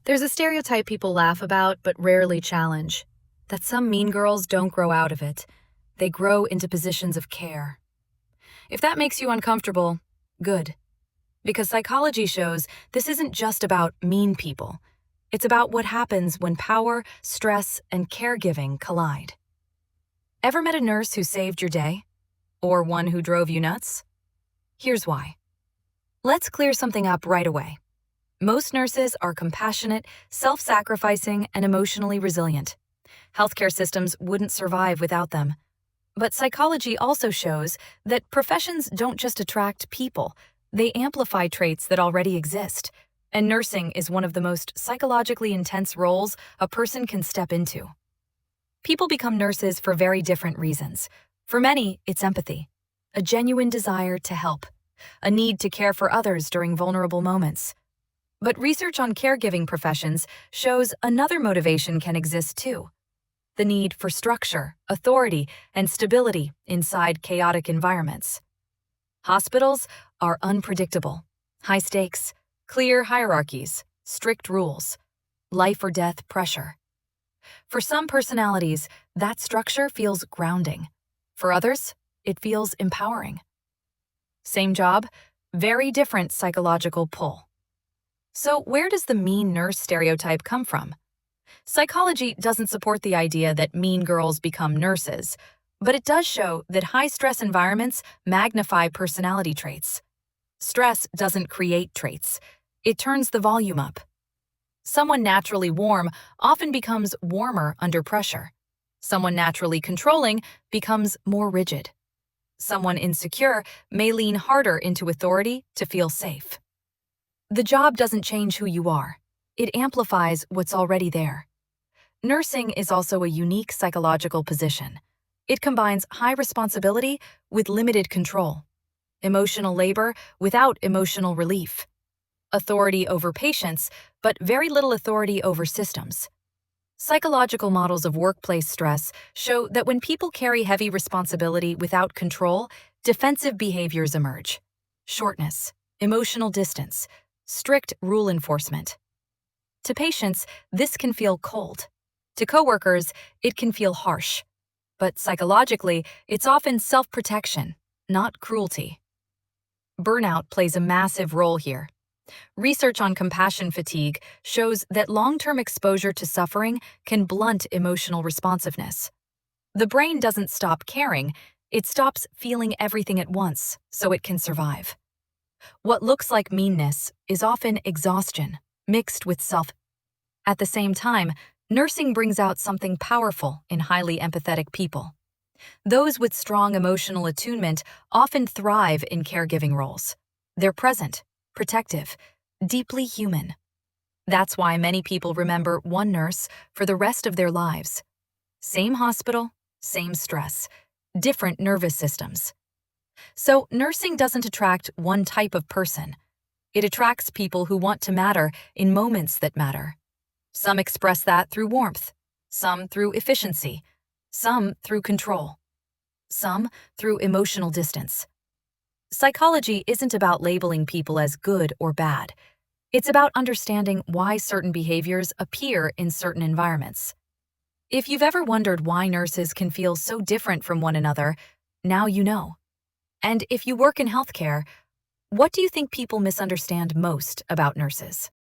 There's a stereotype people laugh about but rarely challenge, that some mean girls don't grow out of it. They grow into positions of care. If that makes you uncomfortable, good. Because psychology shows this isn't just about mean people. It's about what happens when power, stress, and caregiving collide. Ever met a nurse who saved your day? Or one who drove you nuts? Here's why. Let's clear something up right away. Most nurses are compassionate, self-sacrificing, and emotionally resilient. Healthcare systems wouldn't survive without them. But psychology also shows that professions don't just attract people, they amplify traits that already exist. And nursing is one of the most psychologically intense roles a person can step into. People become nurses for very different reasons. For many, it's empathy, a genuine desire to help, a need to care for others during vulnerable moments. But research on caregiving professions shows another motivation can exist too: the need for structure, authority, and stability inside chaotic environments. Hospitals are unpredictable, high stakes, clear hierarchies, strict rules, life or death pressure. For some personalities, that structure feels grounding. For others, it feels empowering. Same job, very different psychological pull. So where does the mean nurse stereotype come from? Psychology doesn't support the idea that mean girls become nurses, but it does show that high-stress environments magnify personality traits. Stress doesn't create traits. It turns the volume up. Someone naturally warm often becomes warmer under pressure. Someone naturally controlling becomes more rigid. Someone insecure may lean harder into authority to feel safe. The job doesn't change who you are. It amplifies what's already there. Nursing is also a unique psychological position. It combines high responsibility with limited control, emotional labor without emotional relief, authority over patients, but very little authority over systems. Psychological models of workplace stress show that when people carry heavy responsibility without control, defensive behaviors emerge: shortness, emotional distance, strict rule enforcement. To patients, this can feel cold. To coworkers, it can feel harsh. But psychologically, it's often self-protection, not cruelty. Burnout plays a massive role here. Research on compassion fatigue shows that long-term exposure to suffering can blunt emotional responsiveness. The brain doesn't stop caring, it stops feeling everything at once so it can survive. What looks like meanness is often exhaustion, mixed with self. At the same time, nursing brings out something powerful in highly empathetic people. Those with strong emotional attunement often thrive in caregiving roles. They're present, protective, deeply human. That's why many people remember one nurse for the rest of their lives. Same hospital, same stress, different nervous systems. So nursing doesn't attract one type of person. It attracts people who want to matter in moments that matter. Some express that through warmth, some through efficiency, some through control, some through emotional distance. Psychology isn't about labeling people as good or bad. It's about understanding why certain behaviors appear in certain environments. If you've ever wondered why nurses can feel so different from one another, now you know. And if you work in healthcare, what do you think people misunderstand most about nurses?